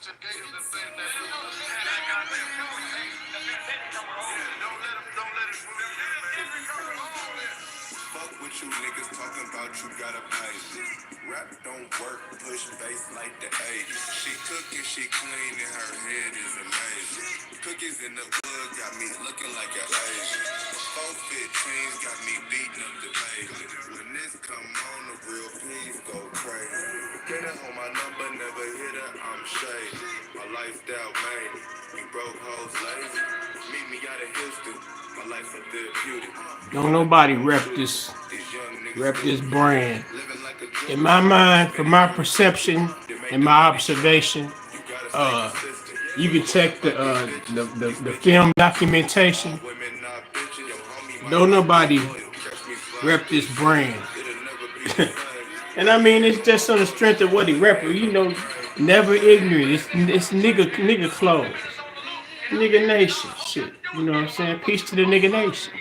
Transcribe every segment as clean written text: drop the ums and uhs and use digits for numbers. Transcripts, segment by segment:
Fuck what you niggas talking about, you gotta pay. Rap don't work, push bass like the 80s. She cooking, she clean, and her head is amazing. Cookies in the plug got me looking like an Asian. 415s got me beating up the pavement. When this come on, the real please go crazy. Get her on my number, never hit her, I'm shady. My lifestyle made it. You broke hoes lazy. Meet me out of Houston. My life a therapeutic. Don't nobody rep this brand. In my mind, from my perception and my observation, you can check the film documentation. Don't nobody rep this brand. And I mean, it's just on the strength of what he rep. You know, never ignorant. It's nigga clothes, nigga nation. Shit, you know what I'm saying? Peace to the nigga nation.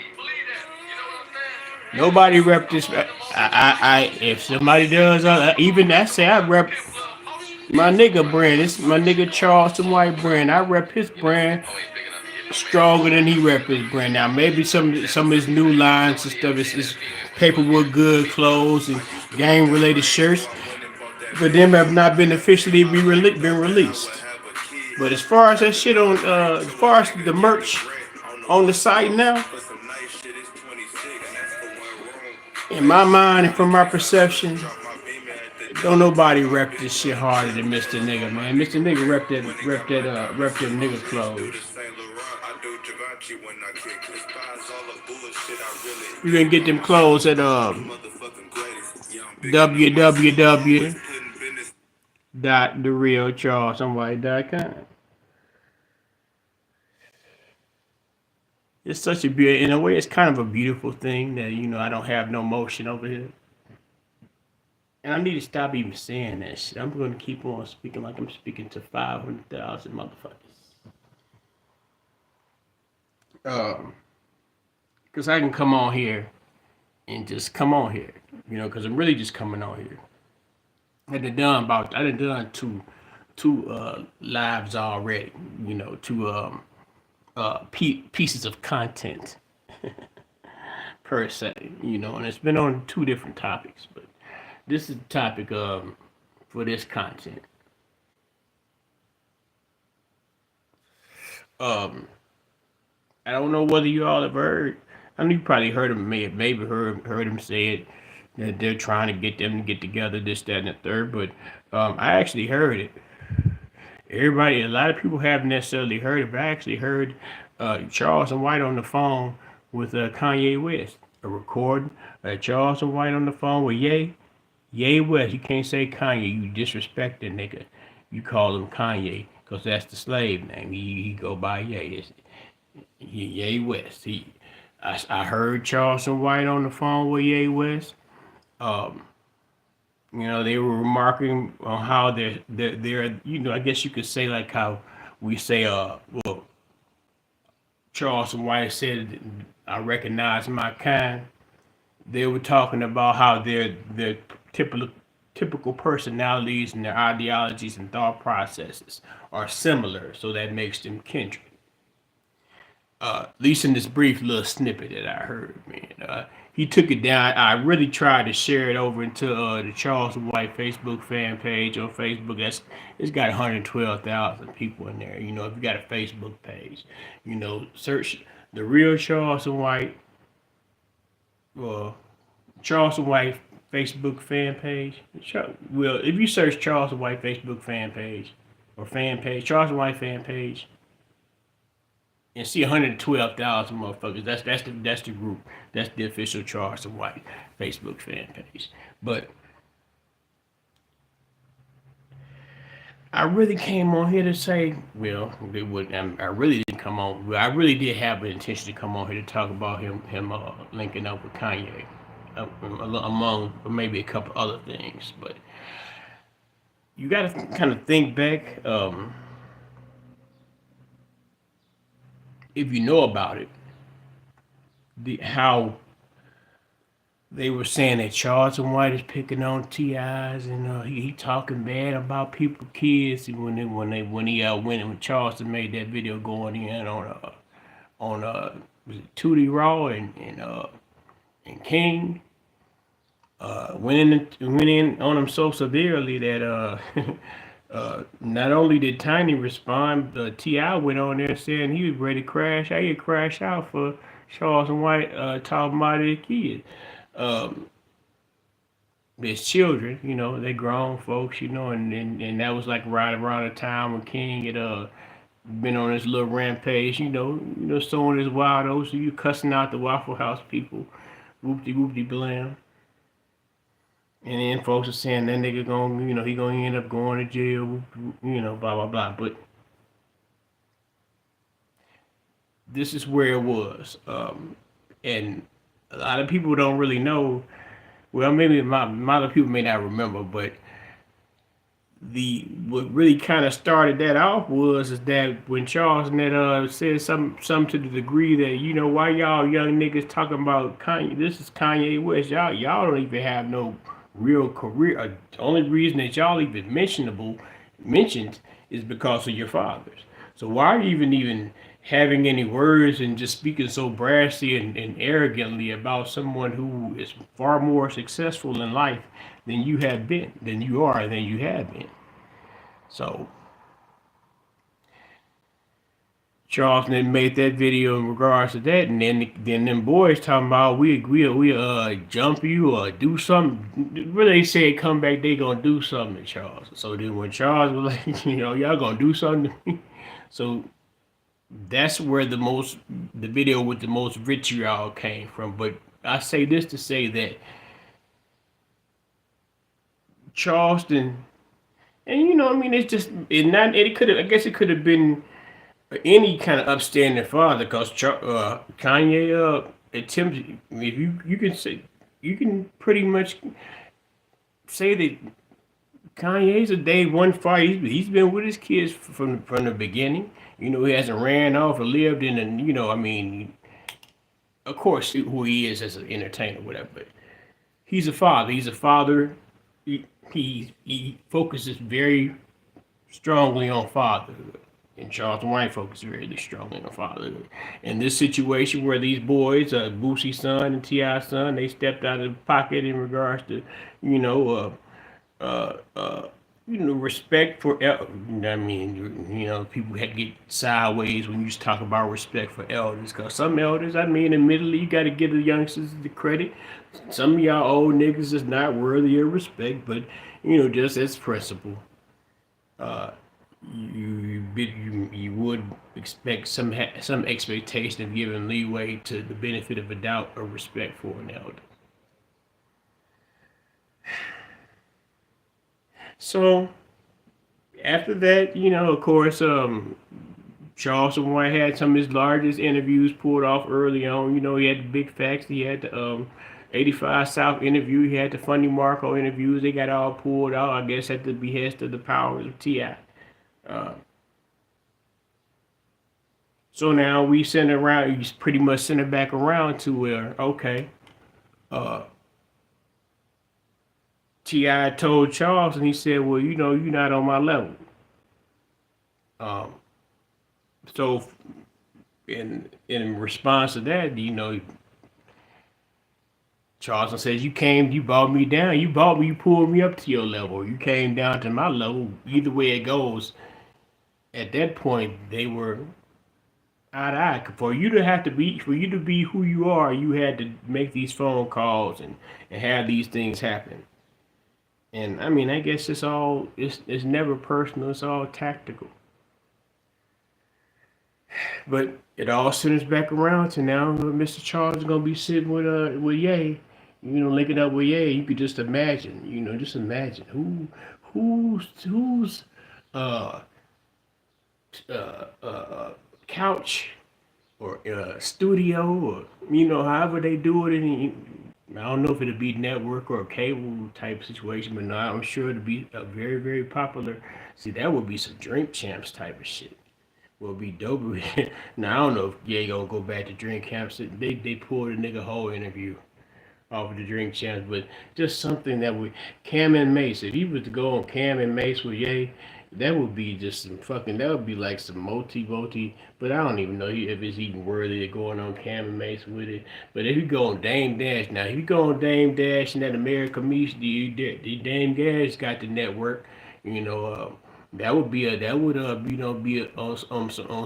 Nobody rep this. If somebody does, even I say I rep my nigga brand. It's my nigga Charleston White brand. I rep his brand stronger than he rep his brand. Now maybe some of his new lines and stuff is paperwork good clothes and game related shirts, but them have not been officially been released. But as far as that shit on, as far as the merch on the site now, in my mind and from my perception, don't nobody rep this shit harder than Mr. Nigga, man. Mr. Nigga rep that nigga clothes. You can get them clothes at www.therealcharlestonwhite.com. It's such a beauty. In a way, it's kind of a beautiful thing that I don't have no motion over here. And I need to stop even saying that shit. I'm going to keep on speaking like I'm speaking to 500,000 motherfuckers. Because I can come on here and just come on here, because I'm really just coming on here. I done done two lives already, two pieces of content per se, and it's been on two different topics, but this is the topic for this content. I don't know whether you all have heard. I know you probably heard him, maybe heard him say it, that they're trying to get them to get together, this, that, and the third. But I actually heard it. A lot of people haven't necessarily heard it, but I actually heard Charles and White on the phone with Kanye West, a recording. Charles and White on the phone with Ye West. You can't say Kanye. You disrespect the nigga. You call him Kanye because that's the slave name. He go by Ye. Ye West. I heard Charleston White on the phone with Ye West. They were remarking on how they're I guess you could say like how we say well, Charleston White said, I recognize my kind. They were talking about how their typical personalities and their ideologies and thought processes are similar, so that makes them kindred. At least in this brief little snippet that I heard, man. He took it down. I really tried to share it over into the Charles White Facebook fan page on Facebook. It's got 112,000 people in there. If you got a Facebook page, search the real Charles White. Charles White Facebook fan page. Well, if you search Charles White Facebook fan page or Charles White fan page, and see 112,000 motherfuckers. That's the group. That's the official Charles White Facebook fan page. But I really came on here to say, well, I really didn't come on. Well, I really did have an intention to come on here to talk about him linking up with Kanye, among maybe a couple other things. But you got to kind of think back. If you know about it, how they were saying that Charles and White is picking on Ti's, and he talking bad about people, kids. And when he when Charleston made that video going in on was it Tootie Raw and King, went in on him so severely that not only did Tiny respond, Ti went on there saying he was ready to crash. I had crash out for Charles and White talking about his kids. Um, there's children, they grown folks, and that was like right around the time when King had been on his little rampage, sowing his wild oats. So you cussing out the Waffle House people, whoopty whoopty blam. And then folks are saying that nigga gonna, he gonna end up going to jail, blah blah blah. But this is where it was, and a lot of people don't really know. Well, maybe a lot of people may not remember, but the what really kind of started that off was is that when Charles Net said some to the degree that why y'all young niggas talking about Kanye, this is Kanye West, y'all don't even have no real career. The only reason that y'all even mentioned is because of your fathers. So why are you even having any words and just speaking so brashly and arrogantly about someone who is far more successful in life than you have been, than you are, than you have been? So Charles then made that video in regards to that, and then them boys talking about we jump you or do something. Where they said come back, they gonna do something to Charles. So then when Charles was like, y'all gonna do something to me, so that's where the video with the most vitriol came from. But I say this to say that Charleston, and I mean, it's just it could have, I guess it could have been any kind of upstanding father, because Kanye attempted. If you can say, you can pretty much say that Kanye's a day one father. He's been with his kids from the beginning. He hasn't ran off or lived in, and I mean, of course, who he is as an entertainer, whatever. But he's a father. He's a father. He focuses very strongly on fatherhood. And Charles White focuses very strongly on fatherhood. In this situation where these boys, Boosie's son and T.I.'s son, they stepped out of the pocket in regards to, you know, uh, uh, respect for, I mean, people had to get sideways when you talk about respect for elders. Because some elders, I mean, admittedly, you got to give the youngsters the credit. Some of y'all old niggas is not worthy of respect, but, just as principle. Uh, you would expect some expectation of giving leeway to the benefit of a doubt or respect for an elder. So after that, of course, Charleston White had some of his largest interviews pulled off early on. He had the big facts. He had the 85 South interview. He had the Funny Marco interviews. They got all pulled out, I guess, at the behest of the powers of T.I. Uh, So now we send it around. You pretty much send it back around to where, okay, uh, Ti told Charles, and he said, "Well, you're not on my level." Um, so in response to that, Charleston says, you brought me down. You pulled me up to your level. You came down to my level. Either way it goes, at that point they were eye to eye. For you to be who you are, you had to make these phone calls and have these things happen. And I mean, I guess it's never personal. It's all tactical. But it all centers back around to now. Mr. Charles is gonna be sitting with Ye, linking up with Ye. You could just imagine, who's uh couch or studio, or however they do it. I don't know if it'll be network or a cable type situation, but no, I'm sure it'll be a very very popular. See, that would be some Drink Champs type of shit. Will be dope. Now I don't know if Ye gonna go back to Drink Champs. They pulled a nigga whole interview. off of the drink champs, but just something that would Cam and Mace. If you was to go on Cam and Mace with Ye, that would be just some fucking. That would be like some multi. But I don't even know if it's even worthy of going on Cam and Mace with it. But if you go on Dame Dash now, if you go on Dame Dash and that America Meets, the Dame Dash got the network. You know, that would be a that would be on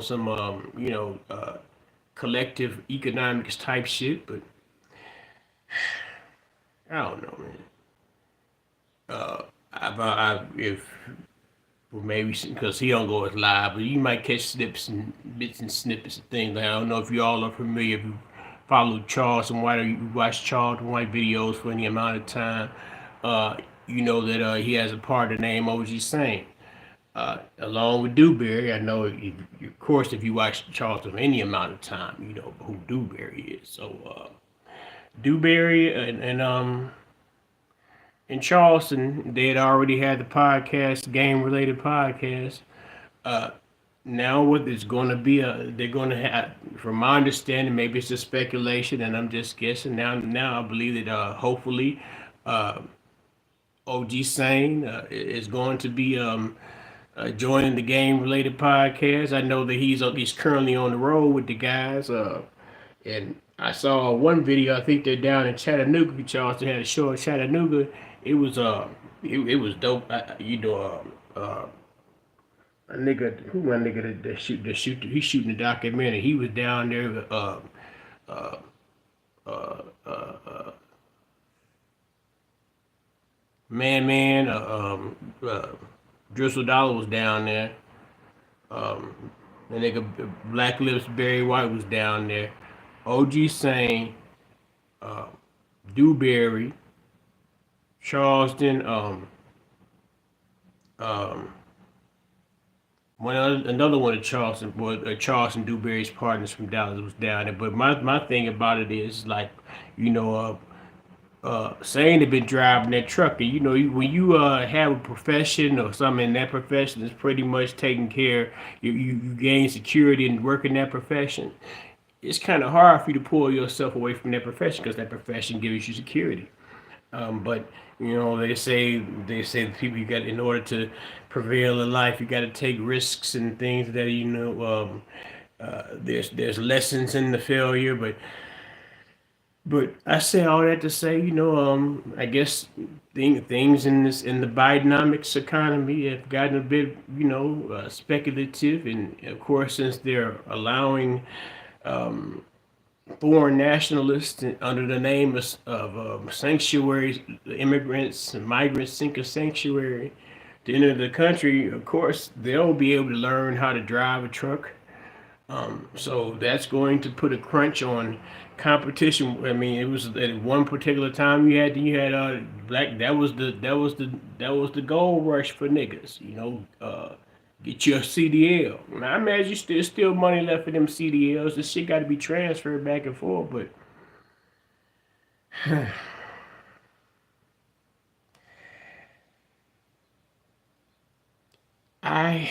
some collective economics type shit. But I don't know, man. If well, maybe because he don't go as live, but you might catch snips and bits and snippets of things. Like, I don't know if you all are familiar, if you follow Charleston White or you watch Charleston White videos for any amount of time. Uh, you know that he has a partner named OG Sane. Along with Dewberry, I know, of course, if you watch Charleston any amount of time, you know who Dewberry is. So, Dewberry and Charleston, they had already had the podcast, game related podcast. Uh, Now what is going to be they're going to have, from my understanding, maybe it's just speculation and I'm just guessing. Now I believe that hopefully uh, OG Sane is going to be joining the game related podcast. I know that he's currently on the road with the guys. And I saw one video. I think they're down in Chattanooga. Charleston had a show in Chattanooga. It was it was dope. A nigga, who my nigga that shoot he's shooting the documentary. He was down there with man Drizzle Dollar was down there. The nigga Black Lips Barry White was down there. OG Sane, Dewberry, Charleston, um, another one of Charleston Dewberry's partners from Dallas was down there. But my thing about it is like, you know, saying they've been driving that truck, and you know, when you have a profession or something, in that profession is pretty much taking care. You gain security and work in that profession. It's kind of hard for you to pull yourself away from that profession because that profession gives you security. But you know, they say the people you got in order to prevail in life, you got to take risks and things that there's lessons in the failure, but I say all that to say, I guess things in the Bidenomics economy have gotten a bit, speculative, and of course, since they're allowing foreign nationalists under the name of sanctuaries, immigrants and migrants seek a sanctuary to enter the country, of course, they'll be able to learn how to drive a truck. So that's going to put a crunch on competition. I mean, it was at one particular time you had black. That was the gold rush for niggas. Get your CDL. Now I imagine there's still money left for them CDLs. This shit got to be transferred back and forth. But I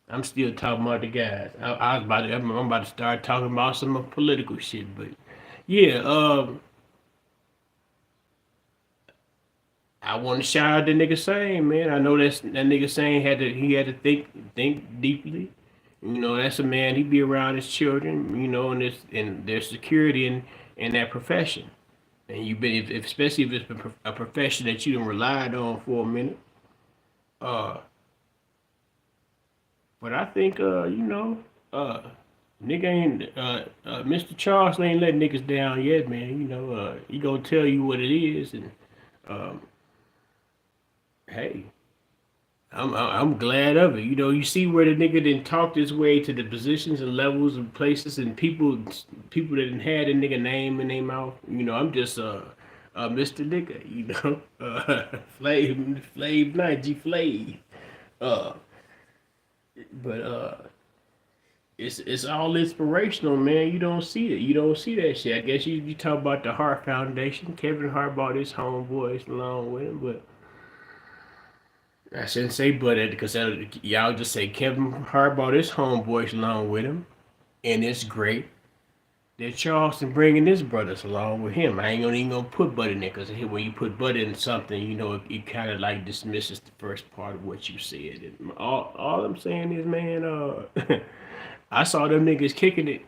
I'm still talking about the guys. I'm about to start talking about some political shit. But yeah, I want to shout out the nigga saying, man. I know that nigga saying he had to think deeply. That's a man. He be around his children, and their security in that profession. And you've been, especially if it's a profession that you done relied on for a minute. Uh, but I think, uh, nigga ain't, Mr. Charles ain't letting niggas down yet, man. He gonna tell you what it is, and um, hey, I'm glad of it. You see where the nigga didn't talk his way to the positions and levels and places and people that didn't had a nigga name in their mouth. I'm just Mr. Nigga. Flav Night G Flav. Uh, but it's all inspirational, man. You don't see it. You don't see that shit. I guess you talk about the Hart Foundation. Kevin Hart brought his homeboys along with him, but I shouldn't say but it because y'all just say Kevin Hart brought his homeboys along with him, and it's great. that Charleston bringing his brothers along with him. I ain't gonna even gonna put butt in there because when you put butt in something, it kind of like dismisses the first part of what you said. And all I'm saying is, man, I saw them niggas kicking it.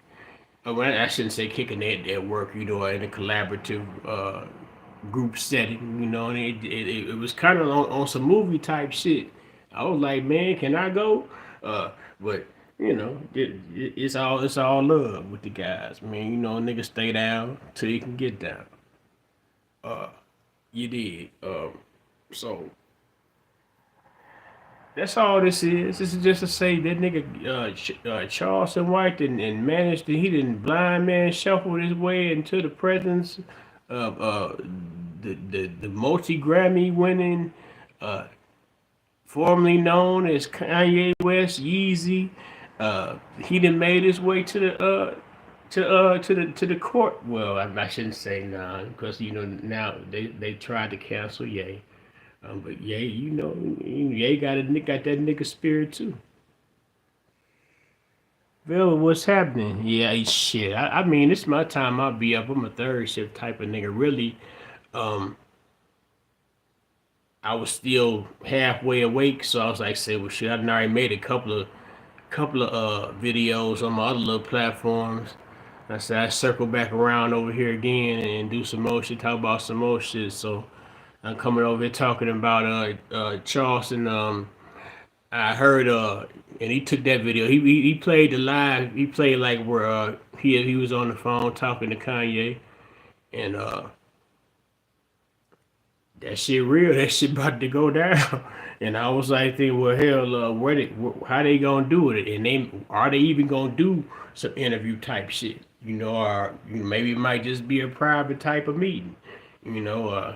Well, I shouldn't say kicking it at work, in a collaborative group setting, and it was kind of on some movie type shit. I was like, man, can I go? But it's all love with the guys. I mean, niggas stay down till you can get down. You did. So that's all this is. This is just to say that nigga Charleston White and managed to he didn't blind man shuffle his way into the presence of the multi Grammy winning, uh, formerly known as Kanye West Yeezy. He done made his way to the court. Well, I shouldn't say nah, because now they tried to cancel Ye. But Ye, Ye got that nigga spirit too. Bill, what's happening? Yeah, shit. I mean, it's my time. I'll be up. I'm a third shift type of nigga. Really, um, I was still halfway awake, so I was like, say, well, shit. I've already made a couple of videos on my other little platforms. I said I circle back around over here again and do some more shit, talk about some more shit. So I'm coming over here talking about Charleston. I heard and he took that video. He played the live. He played like where he was on the phone talking to Kanye, and that shit real. That shit about to go down. And I was like, thinking, well, hell, how they gonna do it? And they even gonna do some interview type shit? Or maybe it might just be a private type of meeting. You know,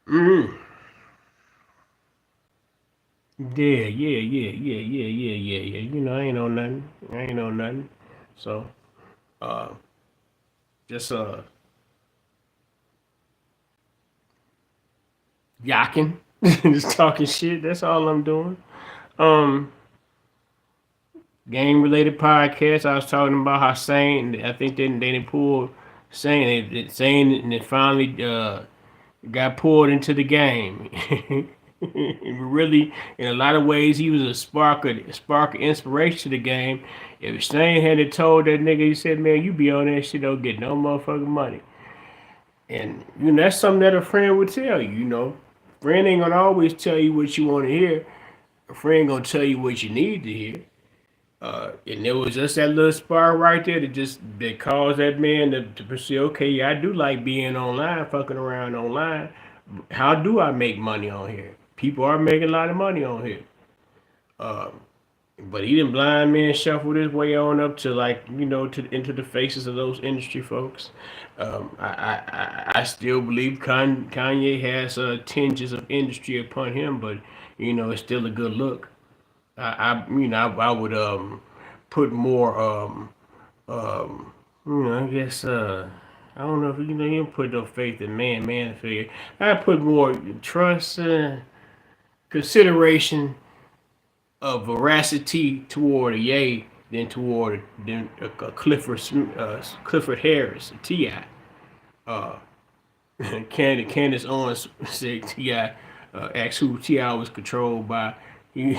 mm, yeah, yeah, yeah, yeah, yeah, yeah, yeah, yeah. I ain't on nothing. I ain't on nothing. So, uh, just yakking, just talking shit. That's all I'm doing. Um, Game related podcast. I was talking about how Sane. I think they didn't pull Sane. Sane and it finally got pulled into the game. Really, in a lot of ways, he was a spark of inspiration to the game. If Sane had told that nigga, he said, "Man, you be on that shit, don't get no motherfucking money." And that's something that a friend would tell you. Friend ain't gonna always tell you what you want to hear. A friend gonna tell you what you need to hear. And there was just that little spark right there that caused that man to pursue. Okay, yeah, I do like being online, fucking around online. How do I make money on here? People are making a lot of money on here. Uh, but he didn't blind man shuffle his way on up to like into the faces of those industry folks. I still believe Kanye has tinges of industry upon him, but it's still a good look. I would put more I guess I don't know if you don't put no faith in man figure. I put more trust, consideration of veracity toward a Ye than toward Clifford Harris, Ti. Uh, Candace Owens said Ti asked who Ti was controlled by. He,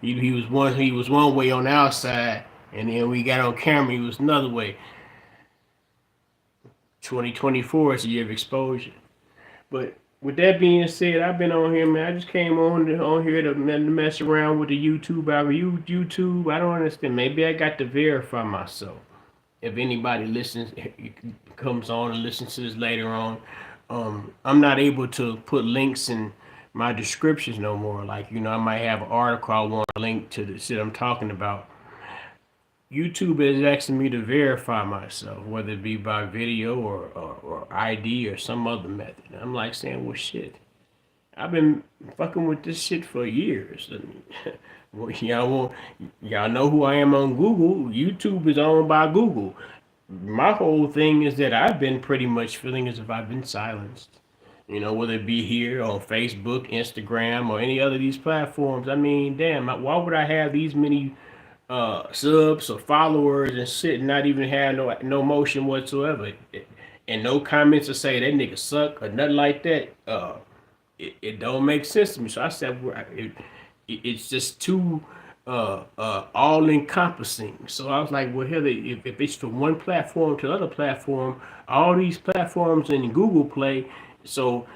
he was one way on the outside, and then we got on camera he was another way. 2024 is a year of exposure. But with that being said, I've been on here, man. I just came on here to mess around with the YouTube algorithm. YouTube, I don't understand. Maybe I got to verify myself. If anybody listens, comes on and listens to this later on, I'm not able to put links in my descriptions no more. Like I might have an article I want to link to the shit I'm talking about. YouTube is asking me to verify myself, whether it be by video or ID or some other method. I'm like saying, well, shit. I've been fucking with this shit for years. I mean, well, y'all know who I am on Google. YouTube is owned by Google. My whole thing is that I've been pretty much feeling as if I've been silenced. Whether it be here on Facebook, Instagram, or any other of these platforms. I mean, damn, why would I have these many subs or followers and shit, not even have no motion whatsoever, and no comments to say that nigga suck or nothing like that. It don't make sense to me. So I said, it's just too all encompassing. So I was like, well, here, if it's from one platform to the other platform, all these platforms in Google Play, so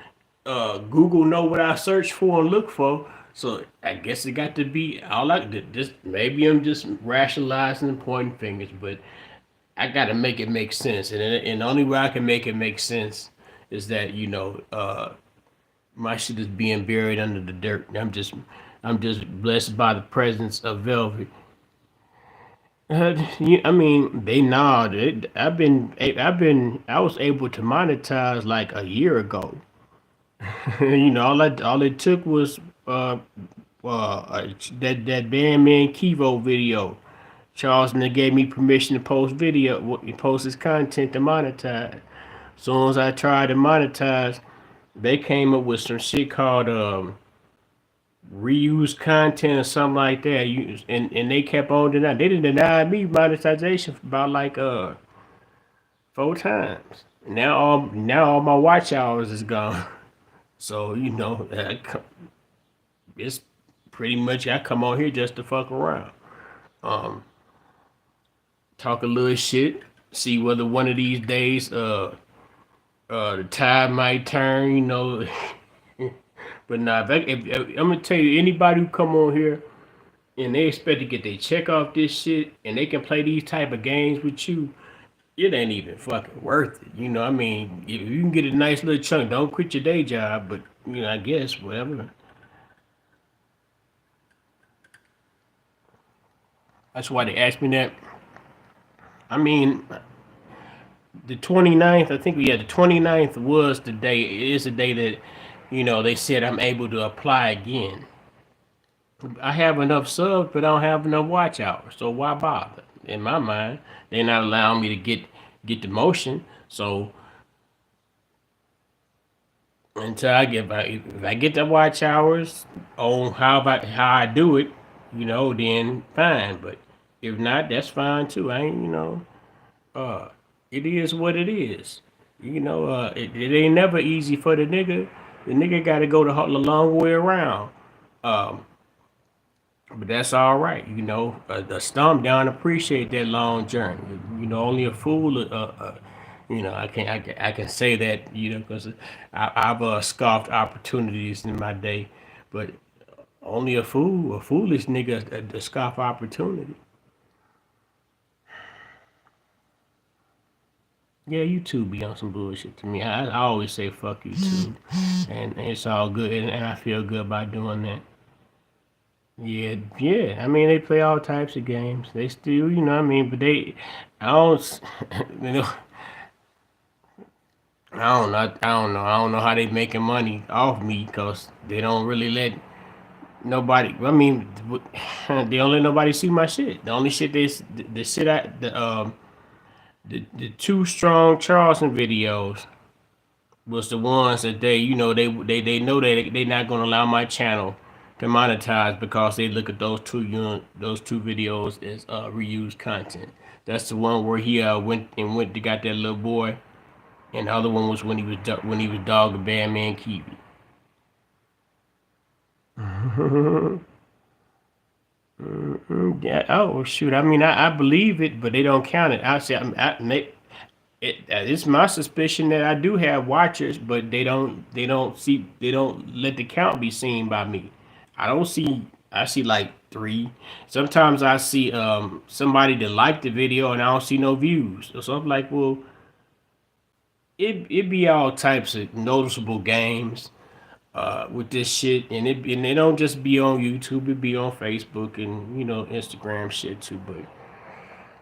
Google know what I search for and look for. So I guess it got to be all I did. This maybe I'm just rationalizing and pointing fingers, but I got to make it make sense, and the only way I can make it make sense is that my shit is being buried under the dirt. I'm just blessed by the presence of Velvet. I mean, they nod. I was able to monetize like a year ago. All it took was that Bandman Kivo video. Charleston gave me permission to post his content to monetize. As soon as I tried to monetize, they came up with some shit called reuse content or something like that. And they kept on denying. They didn't deny me monetization for about like 4 times. Now all my watch hours is gone. So it's pretty much I come on here just to fuck around, um, talk a little shit, see whether one of these days the tide might turn. But nah, if I'm gonna tell you, anybody who come on here and they expect to get their check off this shit and they can play these type of games with you, it ain't even fucking worth it. I mean, if you can get a nice little chunk, don't quit your day job, but I guess whatever. That's why they asked me that. I mean, the 29th, I think the 29th was the day, it is the day that, they said I'm able to apply again. I have enough subs, but I don't have enough watch hours. So why bother? In my mind, they're not allowing me to get the motion. So until if I get the watch hours on how I do it, then fine. But if not, that's fine too. I ain't uh, it is what it is. It ain't never easy for the nigga. The nigga got to go the long way around. Um, but that's all right. The stump down appreciate that long journey. Only a fool. I can say that. Because I've scoffed opportunities in my day, but only a foolish nigga scoff opportunity. Yeah, YouTube be on some bullshit to me. I always say fuck YouTube, and it's all good, and I feel good about doing that. Yeah, yeah. I mean, they play all types of games. They still, what I mean, but I don't, you know, I don't know how they making money off me because they don't really let nobody. I mean, they don't let nobody see my shit. The only shit the shit the two strong Charleston videos was the ones that they know that they not gonna allow my channel to monetize because they look at those two videos as reused content. That's the one where he went to got that little boy, and the other one was when he was dogging Bandman Kiwi. Yeah. Oh shoot. I mean, I believe it, but they don't count it. I say it's my suspicion that I do have watchers, but they don't let the count be seen by me. I see like three. Sometimes I see somebody that liked the video and I don't see no views. So I'm like, well, it be all types of noticeable games with this shit, and they don't just be on YouTube. It be on Facebook and Instagram shit too. But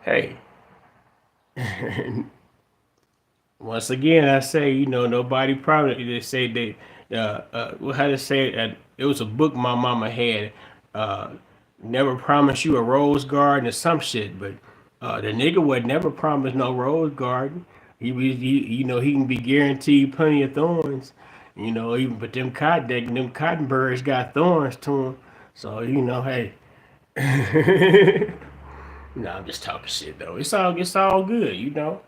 hey, once again, I say, nobody probably they say they, how to say it? It was a book my mama had, uh, never promise you a rose garden or some shit, but the nigga would never promise no rose garden. He can be guaranteed plenty of thorns, even but them cotton birds got thorns to them. So hey. No, I'm just talking shit though. It's all good, you know.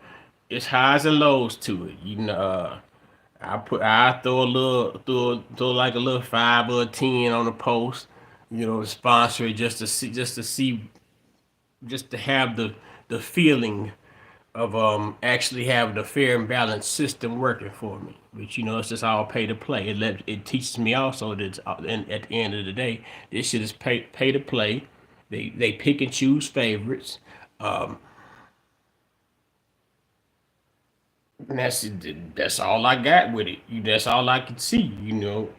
It's highs and lows to it, you know. I throw a little throw like a little 5 or 10 on the post, you know, to sponsor it just to have the feeling of actually having a fair and balanced system working for me. But you know, it's just all pay to play. It teaches me also that and at the end of the day, this shit is pay to play. They pick and choose favorites. Um, and that's all I got with it. That's all I can see. You know,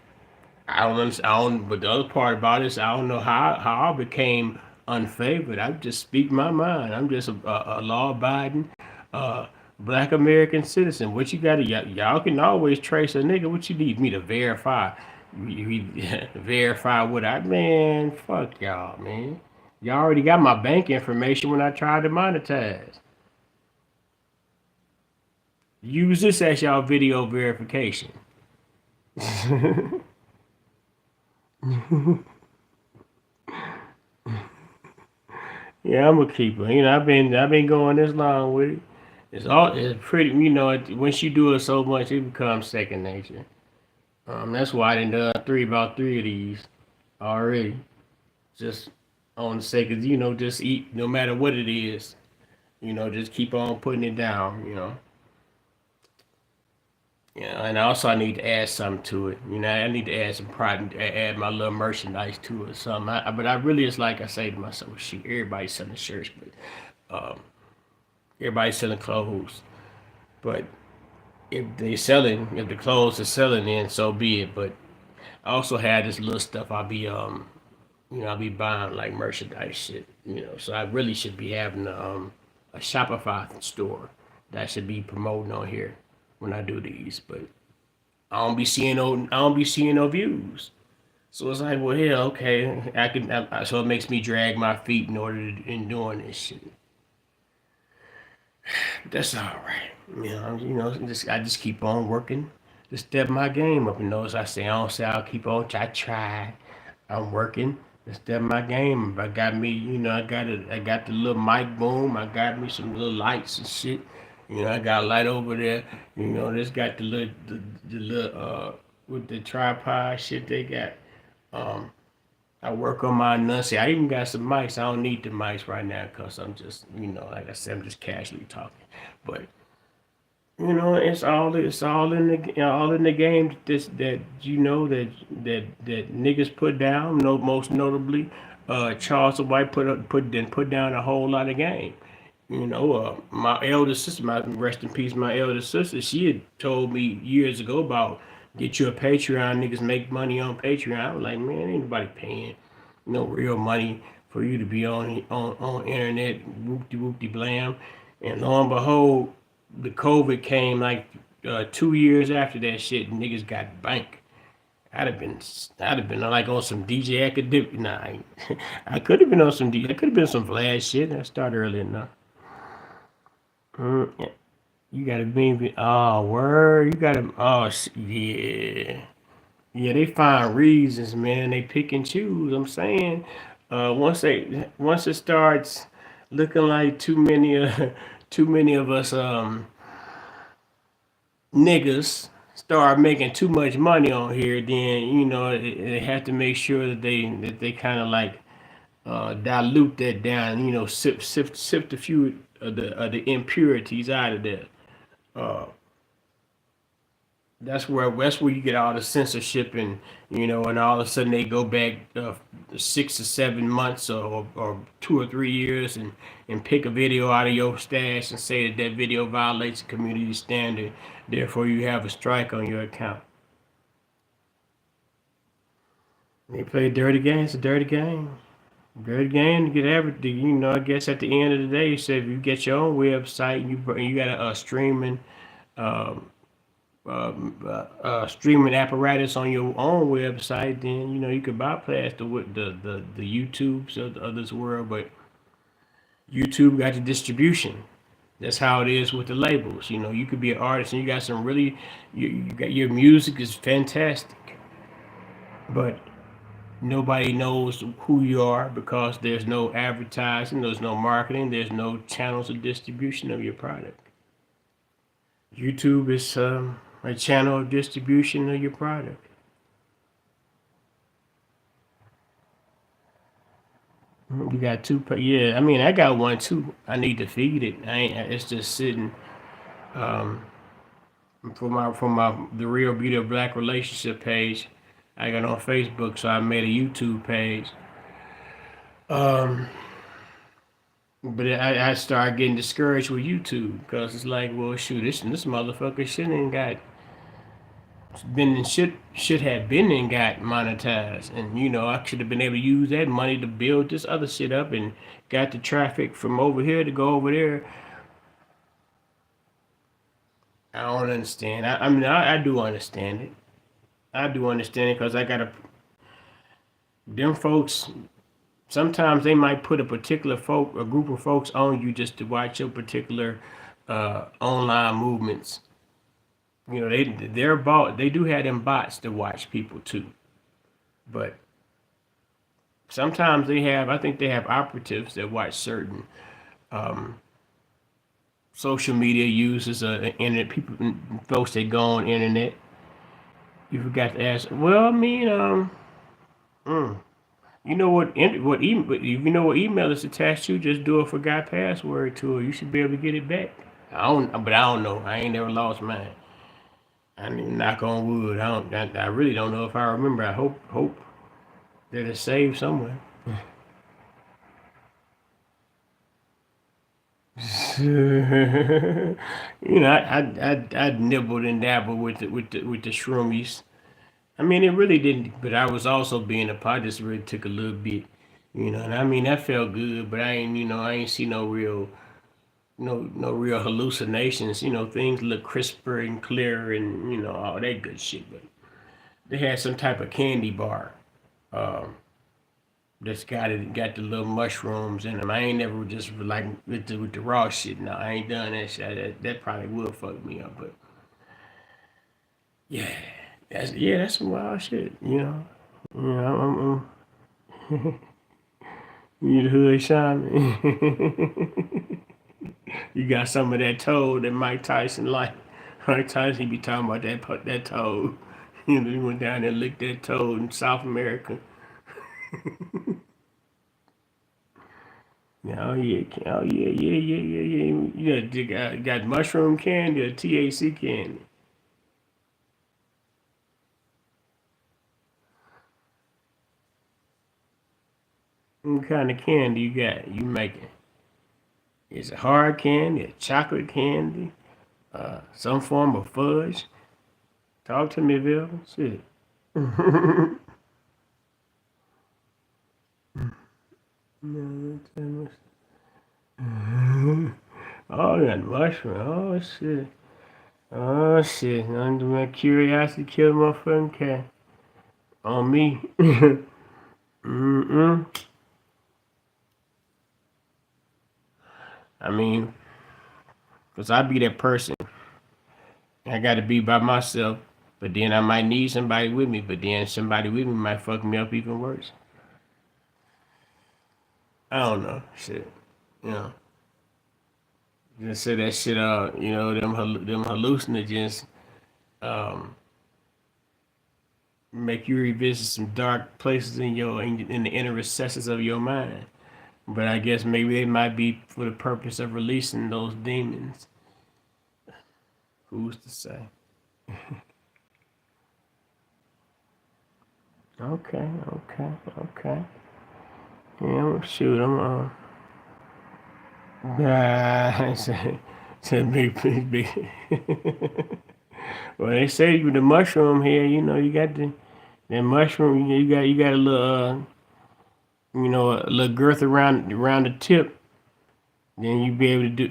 I don't understand. I don't, but the other part about it is I don't know how I became unfavored. I just speak my mind. I'm just a law-abiding uh, Black American citizen. What you got to y'all can always trace a nigga. What you need me to verify? Verify what I man? Fuck y'all, man. Y'all already got my bank information when I tried to monetize. Use this as y'all video verification. Yeah, I'm a keeper. You know, I've been going this long with it. It's pretty. You know, once you do it so much, it becomes second nature. That's why I done done about three of these already. Just on the sake of just eat no matter what it is. You know, just keep on putting it down. And also I need to add something to it. You know, I need to add some pride, add my little merchandise to it. Or something. But I really, it's like I say to myself, well, shit, everybody's selling shirts, but everybody's selling clothes. But if the clothes are selling, then so be it. But I also had this little stuff I'll be buying like merchandise shit. So I really should be having a Shopify store that should be promoting on here when I do these. But I don't be seeing no views. So it's like, well, hell, okay, so it makes me drag my feet in doing this shit. That's all right. I just keep on working to step my game up. As I don't say I'll keep on. I try. I'm working to step my game up. I got me, I got the little mic boom. I got me some little lights and shit. I got a light over there. This got the little with the tripod shit they got. Um, I work on my enunciation. I even got some mics. I don't need the mics right now because I'm just, like I said, I'm just casually talking. But it's all in the game that that niggas put down. No, most notably, Charles White put down a whole lot of game. My elder sister, my rest in peace, my elder sister, she had told me years ago about get you a Patreon. Niggas make money on Patreon. I was like, man, ain't nobody paying no real money for you to be on internet, whoopty whoopty blam. And lo and behold, the COVID came like 2 years after that shit. Niggas got bank. I'd have been, I'd have been like on some DJ academic. Nah, I could have been on some DJ. I could have been some Vlad shit. I started early enough. Yeah. You gotta be. Oh, word. You gotta. Oh, yeah. Yeah, they find reasons, man. They pick and choose. I'm saying, once it starts looking like too many of us niggas start making too much money on here, then they have to make sure that they kind of like dilute that down. Sift a few of the impurities out of there. Uh, that's where you get all the censorship and all of a sudden they go back 6 or 7 months or 2 or 3 years and pick a video out of your stash and say that video violates the community standard. Therefore, you have a strike on your account. They play dirty games. It's a dirty game. Dirty game to get everything. I guess at the end of the day, you say if you get your own website and you got a streaming um, streaming apparatus on your own website, then you could bypass the YouTubes of this world. But YouTube got the distribution. That's how it is with the labels. You could be an artist and you got some really, you got your music is fantastic, but Nobody knows who you are because there's no advertising, there's no marketing, there's no channels of distribution of your product. YouTube is a channel of distribution of your product. You got two, yeah. I mean, I got one too. I need to feed it. I ain't. It's just sitting um, for my the real beauty of black relationship page. I got on Facebook, so I made a YouTube page. Um, but I started getting discouraged with YouTube because it's like, well, shoot, this motherfucker should have been and got monetized, and I should have been able to use that money to build this other shit up and got the traffic from over here to go over there. I don't understand. I mean, I do understand it. I do understand it because I got them folks. Sometimes they might put a group of folks on you just to watch your particular online movements. They do have them bots to watch people too, but sometimes I think they have operatives that watch certain um, social media users, internet people, folks that go on internet. You forgot to ask. Well, I mean, mm, you know if you know what email is attached to, just do a forgot password to it. You should be able to get it back. I don't know. I ain't never lost mine. I mean, knock on wood. I really don't know if I remember. I hope that it's saved somewhere. I nibbled and dabbled with the shroomies. I mean, it really didn't, but I was also being a part. Just really took a little bit, and I mean that felt good, but I ain't see no real hallucinations. Things look crisper and clearer and all that good shit. But they had some type of candy bar. Um, that's got the little mushrooms in them. I ain't never just like with the raw shit. No, I ain't done that shit. That probably will fuck me up. But yeah, that's some wild shit. You the hood shaman. You got some of that toad that Mike Tyson like. Mike Tyson he be talking about that toad. He went down there and licked that toad in South America. Yeah, oh yeah, oh yeah, yeah. You got mushroom candy or THC candy. What kind of candy you got? You making? Is it hard candy, a chocolate candy, some form of fudge? Talk to me, Bill. Shit. No, oh, that mushroom. Oh shit. Oh shit. Under my curiosity killed my fucking cat. On me. Mm-mm. I mean, cause I be that person. I gotta be by myself. But then I might need somebody with me. But then somebody with me might fuck me up even worse. I don't know. Shit. You know. Just say that shit out. Them hallucinogens um, make you revisit some dark places in the inner recesses of your mind. But I guess maybe they might be for the purpose of releasing those demons. Who's to say? Okay, okay, okay. Yeah, shoot, said big. Well, they say with the mushroom here, you got that mushroom. You got a little, a little girth around the tip. Then you be able to do,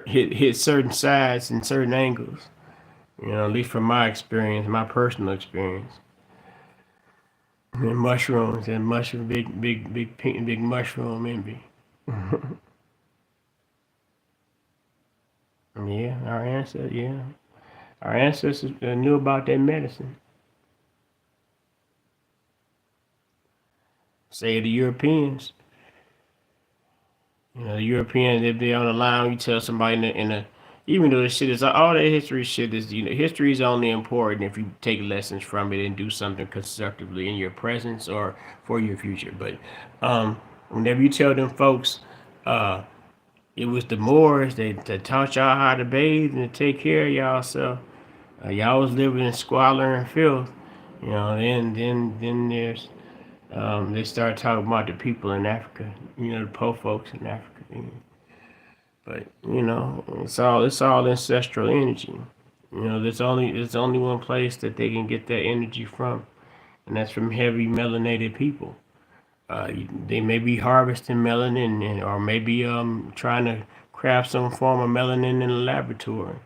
hit certain sides and certain angles. At least from my experience, my personal experience. And mushrooms and big pink, big mushroom envy. Yeah, our ancestors knew about that medicine. Say the Europeans. You know, the Europeans, if they on the line, you tell somebody even though this shit is all that history shit is, history is only important if you take lessons from it and do something constructively in your presence or for your future. But whenever you tell them folks, uh, it was the Moors that taught y'all how to bathe and to take care of y'all, so y'all was living in squalor and filth. Then there's they start talking about the people in Africa, the poor folks in Africa. But it's all ancestral energy. There's only one place that they can get that energy from, and that's from heavy melanated people. They may be harvesting melanin, or maybe trying to craft some form of melanin in the laboratory.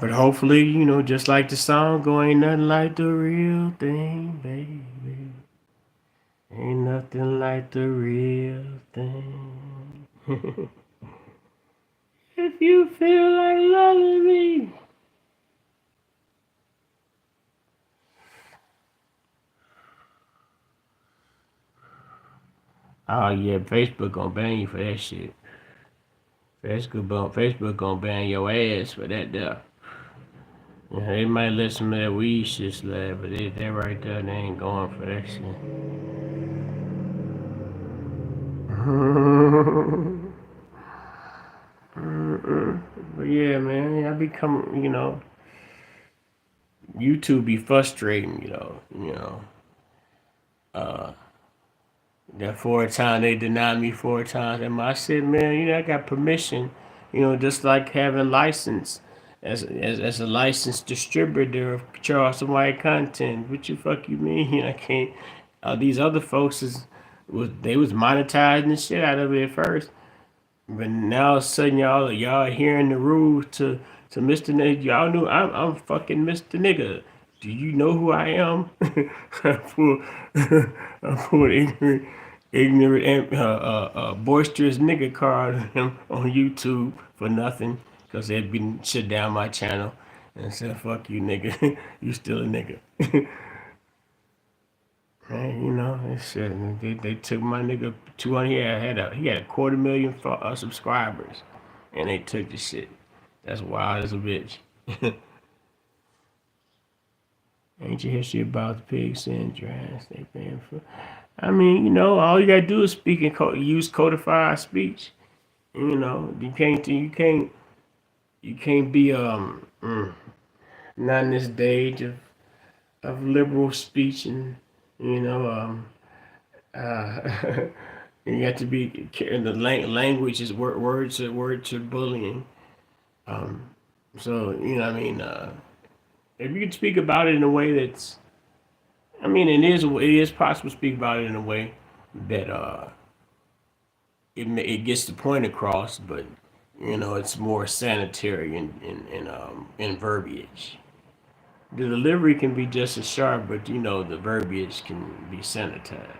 But hopefully, just like the song, go ain't nothing like the real thing, baby. Ain't nothing like the real thing. If you feel like loving me. Oh yeah, Facebook gonna ban you for that shit. Facebook gonna ban your ass for that there. Yeah, they might let some of that weed shit slide, but they right there, they ain't going for that shit. But yeah, man, I become, YouTube be frustrating, Uh, that 4 times they denied me 4 times, and I said, man, I got permission, just like having license as a licensed distributor of Charleston White content. What you fuck you mean? I can't. These other folks was monetizing the shit out of it at first, but now all of a sudden y'all hearing the rules to Mr. Nigga. Y'all knew I'm fucking Mr. Nigga. Do you know who I am? I pulled I pulled ignorant boisterous nigga card on YouTube for nothing because they'd been shut down my channel and said fuck you nigga, you still a nigga. Man, that shit. They took my nigga 200. He had a 250,000 subscribers, and they took the shit. That's wild as a bitch. Ancient history about the pigs and dragons. They banned for. I mean, all you gotta do is speak and use codified speech. You can't be not in this day of liberal speech and you know uh you have to be the language is words are bullying. Um, so what I mean, if you can speak about it in a way that's, I mean, it is possible to speak about it in a way that it gets the point across, but it's more sanitary in verbiage. The delivery can be just as sharp, but the verbiage can be sanitized.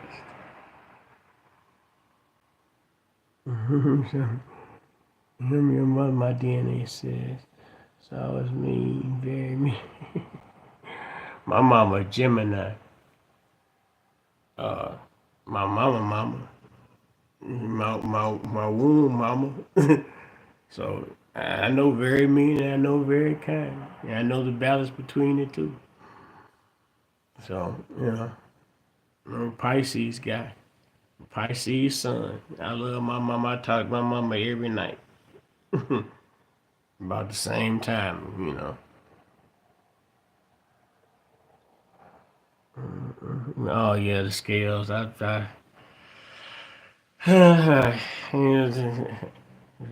Remember what my DNA says. It's always mean, very mean. My mama Gemini. Uh, my mama. My womb mama. So I know very mean and I know very kind. And I know the balance between the two. So, I'm a Pisces guy. Pisces sun. I love my mama. I talk to my mama every night. About the same time. Oh yeah, the scales.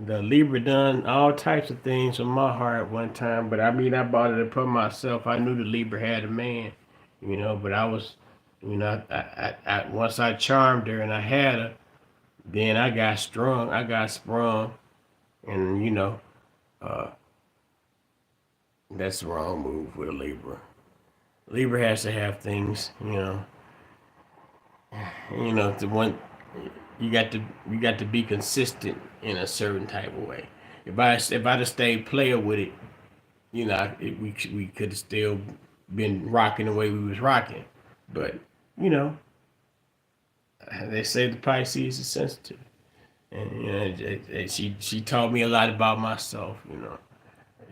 The Libra done all types of things on my heart one time, but I mean, I bought it upon myself. I knew the Libra had a man, but I was, once I charmed her and I had her, then I got strung, I got sprung, and uh, that's the wrong move with a Libra. Libra has to have things, the one you got to be consistent in a certain type of way. If I'd have stayed player with it, we could have still been rocking the way we was rocking. But you know, They say the Pisces is sensitive, and she taught me a lot about myself.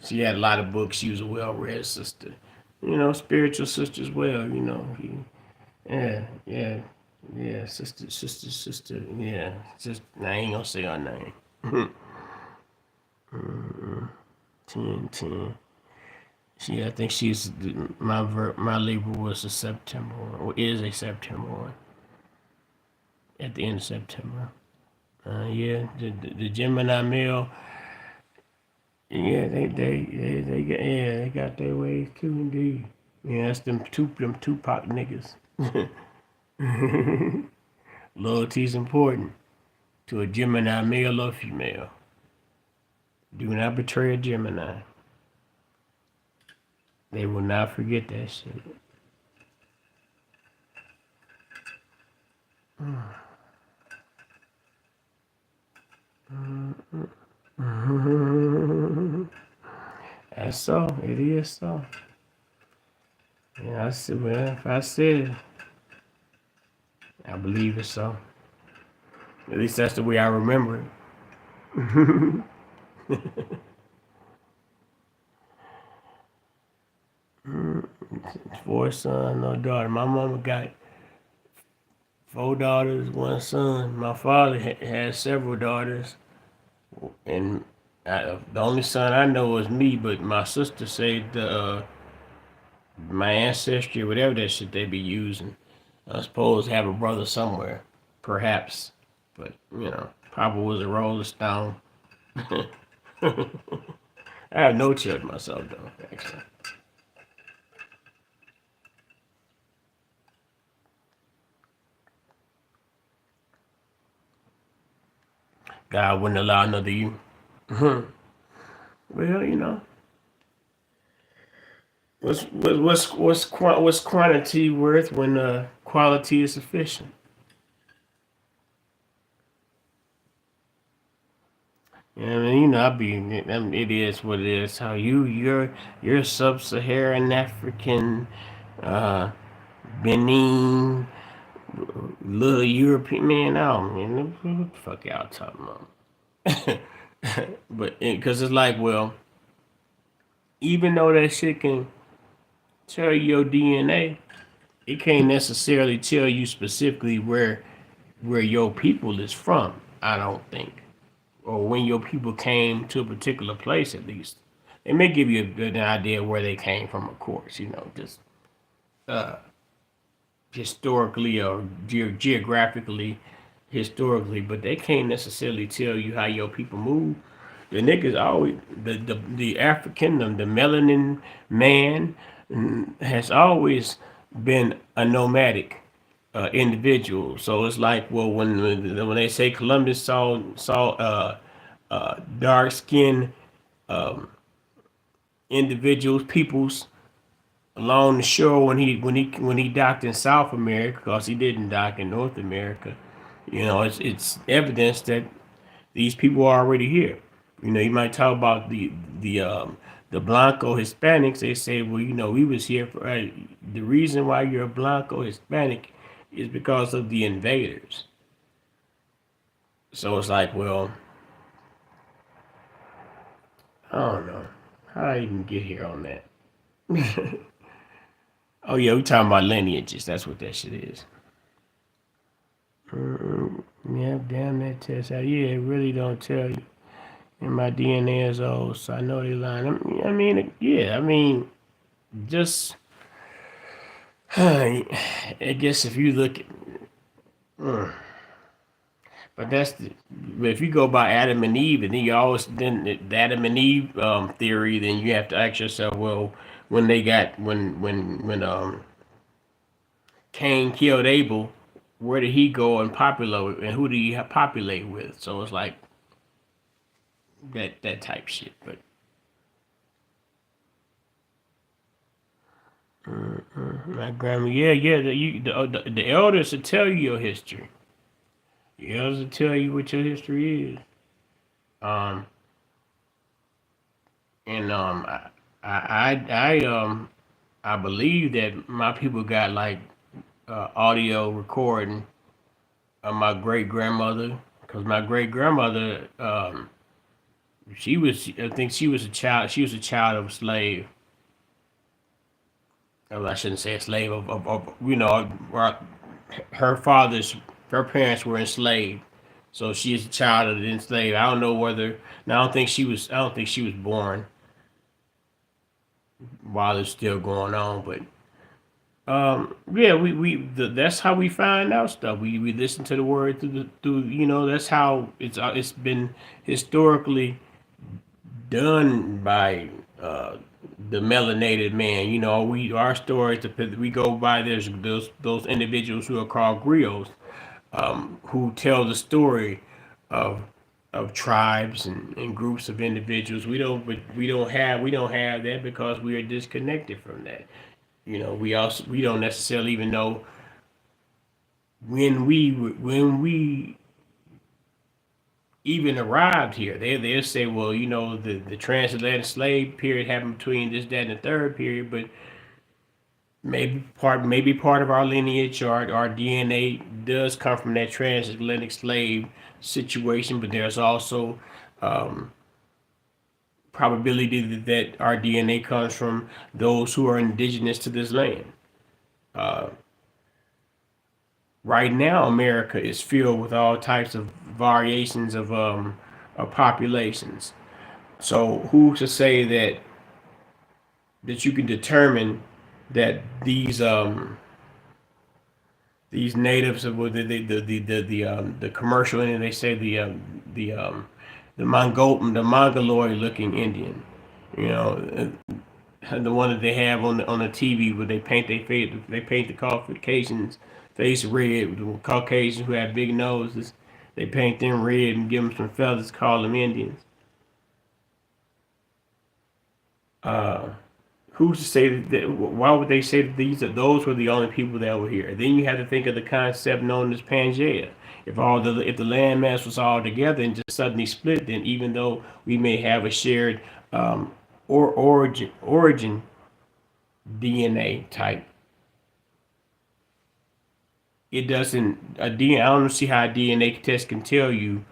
She had a lot of books. She was a well-read sister. Spiritual sister as well. Yeah, yeah, yeah, sister. Yeah, just I ain't gonna say her name. 10. I think my Libra was a September one, or is a September one at the end of September. Yeah, the Gemini male. Yeah, they got their ways too, indeed. Yeah, that's them Tupac niggas. Loyalty's important to a Gemini male or female. Do not betray a Gemini. They will not forget that shit. That's so. It is so. Yeah, I said, well, if I said it, I believe it so. At least that's the way I remember it. Four son, no daughter. My mama got four daughters, one son. My father had several daughters, and the only son I know was me. But my sister said my ancestry, whatever that shit they be using, I suppose have a brother somewhere, perhaps. But Papa was a Rolling Stone. I have no children myself though, actually. God wouldn't allow another you. Well, what's quantity worth when quality is sufficient? I mean, it is what it is. How you're sub-Saharan African, uh, Benin, little European man. Oh man, what the fuck y'all talking about? But because it's like, well, even though that shit can tell you your DNA, it can't necessarily tell you specifically where your people is from. I don't think, or when your people came to a particular place, at least. They may give you an idea where they came from, of course. Just uh, historically or geographically, historically, but they can't necessarily tell you how your people move. The niggas always the African, the melanin man has always been a nomadic individual. So it's like, well, when they say Columbus saw dark skinned individuals, peoples along the shore when he docked in South America, because he didn't dock in North America. It's evidence that these people are already here. You might talk about the Blanco Hispanics. They say, well, we was here for the reason why you're a Blanco Hispanic is because of the invaders. So it's like, well, I don't know how I even get here on that. Oh yeah, we talking about lineages. That's what that shit is. Yeah, damn that test out. Yeah, it really don't tell you. And my DNA is old, so I know they lying. Yeah, just I guess if you look at, but if you go by Adam and Eve, and then you always then the Adam and Eve theory, then you have to ask yourself, well, when Cain killed Abel, where did he go and populate, and who did he populate with? So it's like that type shit. But my grandma, yeah, the elders will tell you your history. The elders will tell you what your history is. Um, and I believe that my people got like audio recording my great grandmother, because my great grandmother, she was, I think she was a child. She was a child of a slave. Well, I shouldn't say a slave of her father's, her parents were enslaved, so she is a child of the enslaved. I don't know whether. Now, I don't think she was. I don't think she was born while it's still going on. But yeah, that's how we find out stuff. We listen to the word through. That's how it's been historically done by the melanated man. Our stories, we go by, there's those individuals who are called griots, who tell the story of tribes and groups of individuals. We don't have that because we are disconnected from that. We don't necessarily even know when we even arrived here. They'll say, well, the transatlantic slave period happened between this, that, and the third period, but maybe part of our lineage, or our DNA does come from that transatlantic slave situation, but there's also um, probability that our DNA comes from those who are indigenous to this land. Uh, right now, America is filled with all types of variations of populations. So who's to say that you can determine that these natives of the commercial Indian, they say the mongoloid looking Indian, you know, the one that they have on the TV where they paint the Caucasians face red, the Caucasians who have big noses, they paint them red and give them some feathers, call them Indians. Uh, who's to say why would they say that those were the only people that were here? Then you have to think of the concept known as Pangea. If the landmass was all together and just suddenly split, then even though we may have a shared origin DNA type, it doesn't a DNA. I don't see how a DNA test can tell you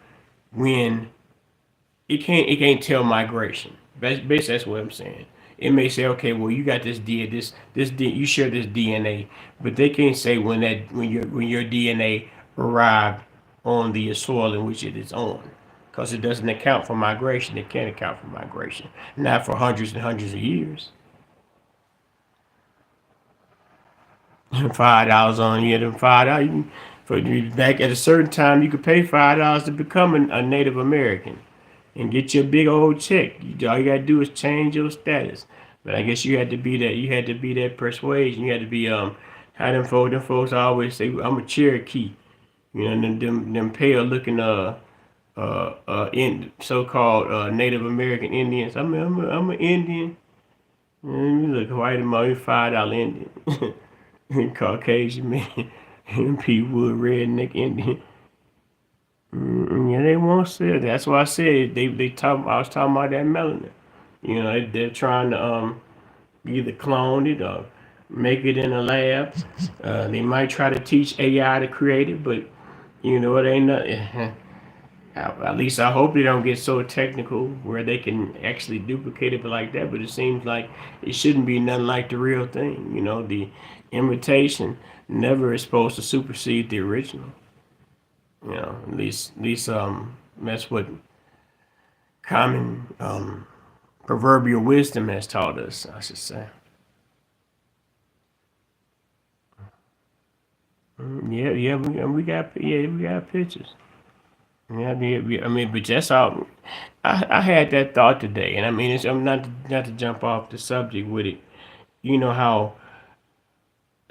when it can't tell migration. Basically, that's what I'm saying. It may say, okay, well, you got you share this DNA, but they can't say when your DNA arrived on the soil in which it is on, because it doesn't account for migration. It can't account for migration, not for hundreds and hundreds of years. $5 on you, them $5. For back at a certain time, you could pay $5 to become a Native American and get your big old check. All you gotta do is change your status. But I guess you had to be that. You had to be that persuasion. You had to be how them folks always say, I'm a Cherokee. Them pale looking in so-called Native American Indians. I'm an Indian. You look white and my $5 Indian. Caucasian man. And P Wood redneck Indian. Yeah, they won't sell. That's why I said they talk. I was talking about that melanin. They're trying to either clone it or make it in a lab. They might try to teach AI to create it, but it ain't nothing. At least I hope they don't get so technical where they can actually duplicate it like that. But it seems like it shouldn't be nothing like the real thing. The imitation never is supposed to supersede the original. At least that's what common proverbial wisdom has taught us, I should say. Yeah, yeah, we got pictures. Yeah, I mean, but that's all. I had that thought today, and I mean, I'm not to jump off the subject with it. You know how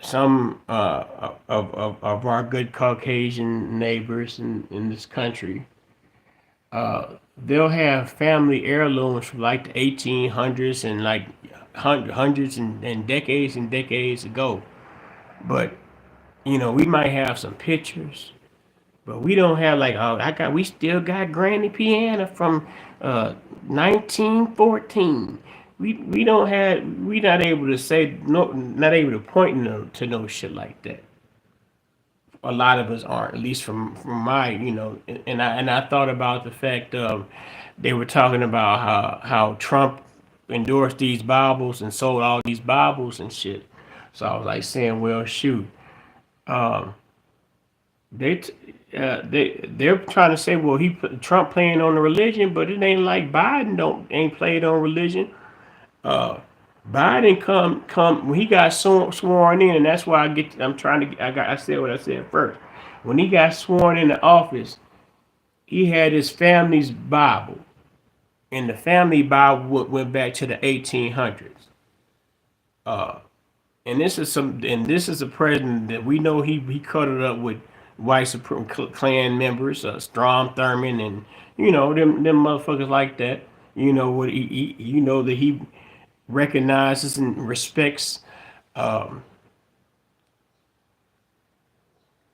some of our good Caucasian neighbors in this country, they'll have family heirlooms from like the 1800s and like hundreds and decades ago. But we might have some pictures, but we don't have like, oh, we still got Granny piano from uh 1914. We don't have we not able to say no, not able to point to no shit like that. a lot of us aren't, at least from my, and I thought about the fact of they were talking about how Trump endorsed these Bibles and sold all these Bibles and shit. So I was like saying, well, shoot, um, they t- they're trying to say, well, Trump playing on the religion, but it ain't like Biden don't ain't played on religion. Uh, Biden come when he got sworn in, and that's why I'm trying to I said what I said first. When he got sworn into office, he had his family's Bible, and the family Bible went back to the 1800s. Uh, and this is a president that we know he cut it up with white Supreme Klan members, Strom Thurmond, and them motherfuckers like that. What that he recognizes and respects. Um,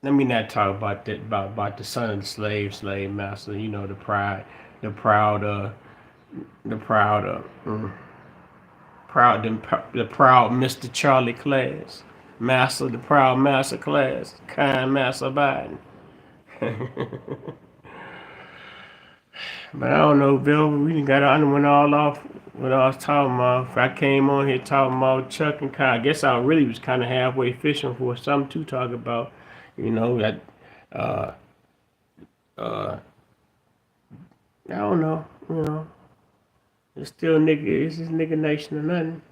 Let me not talk about that about the son of the slave master. The pride, the proud, the proud, proud, the proud Mr. Charlie Class, master, the proud master Class, kind master Biden. But I don't know, Bill. We done got I done went all off what I was talking about. If I came on here talking about Chuck and Kyle, I guess I really was kind of halfway fishing for something to talk about. That uh, uh, I don't know. It's still nigga. It's just nigga nation or nothing.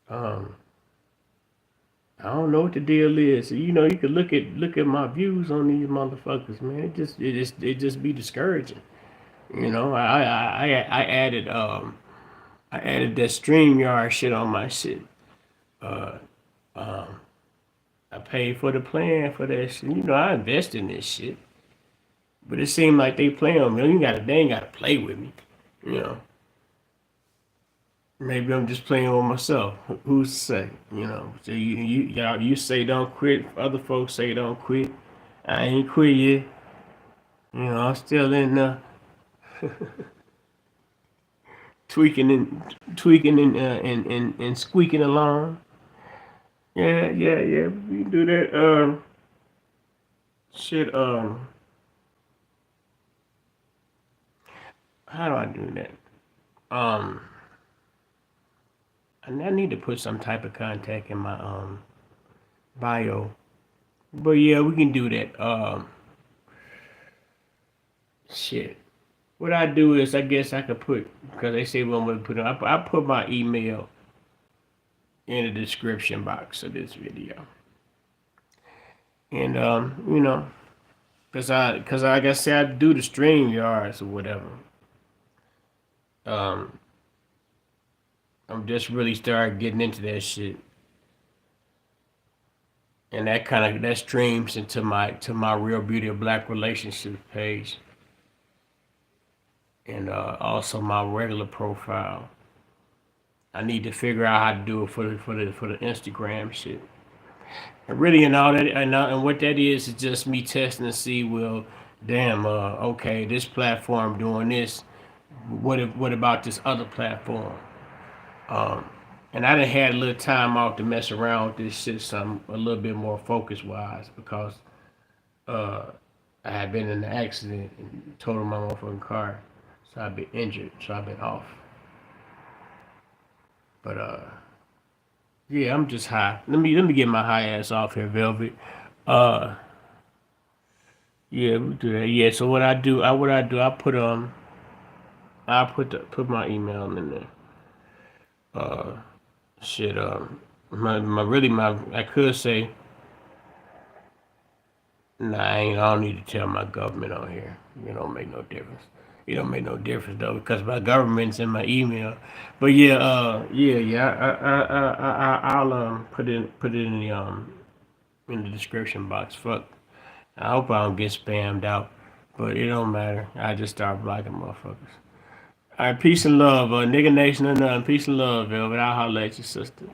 Um, I don't know what the deal is. You could look at my views on these motherfuckers, man. It just be discouraging. I added that StreamYard shit on my shit. Uh, um, I paid for the plan for that shit. I invest in this shit, but it seemed like they play on me. They ain't gotta play with me. You know, maybe I'm just playing with myself. Who's to say? So you say don't quit. Other folks say don't quit. I ain't quit yet. I'm still in tweaking and squeaking along. Yeah, yeah, yeah. We can do that. Shit. How do I do that? Um, I need to put some type of contact in my bio. But yeah, we can do that. Shit. What I do is, I guess I could put, because they say we don't want to put it. I put my email in the description box of this video, and cause like I said, I do the stream yards or whatever. Um, I'm just really started getting into that shit, and that streams into my Real Beauty of Black Relationships page, and also my regular profile. I need to figure out how to do it for the Instagram shit. And really, and all that, and what that is just me testing to see, well, damn, okay, this platform doing this. What about this other platform? Um, and I done had a little time off to mess around with this shit, some a little bit more focus wise, because uh, I had been in an accident and totaled my motherfucking car, so I've been injured, so I've been off. But yeah, I'm just high. Let me get my high ass off here, Velvet. Uh, yeah, we do that. Yeah, so I put my email in there. Uh, shit. I could say, nah, I don't need to tell my government on here. It don't make no difference. It don't make no difference though, because my government's in my email. But yeah, yeah. I'll put it in the description box. Fuck. I hope I don't get spammed out, but it don't matter. I just start blocking motherfuckers. All right, peace and love, nigga nation or nothing. Peace and love, Velvet. I'll holler at your sister.